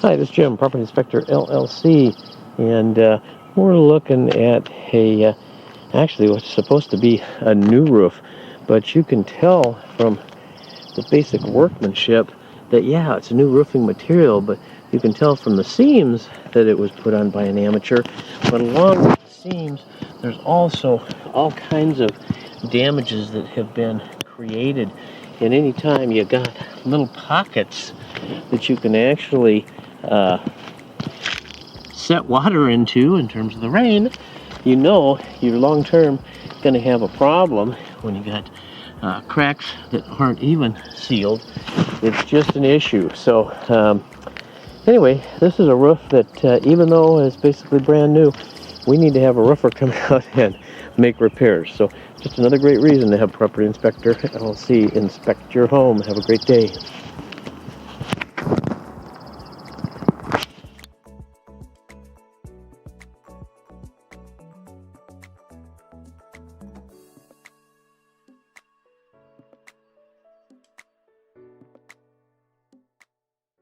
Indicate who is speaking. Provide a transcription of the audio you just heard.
Speaker 1: Hi, this is Jim, Property Inspector LLC, and we're looking at actually what's supposed to be a new roof, but you can tell from the basic workmanship that, yeah, it's a new roofing material, but you can tell from the seams that it was put on by an amateur, but along with the seams, there's also all kinds of damages that have been created, and anytime you got little pockets that you can actually set water into in terms of the rain, you know you're long term going to have a problem when you got cracks that aren't even sealed. It's just an issue. So anyway, this is a roof that even though it's basically brand new, we need to have a roofer come out and make repairs. So just another great reason to have Property Inspector LLC inspect your home. Have a great day.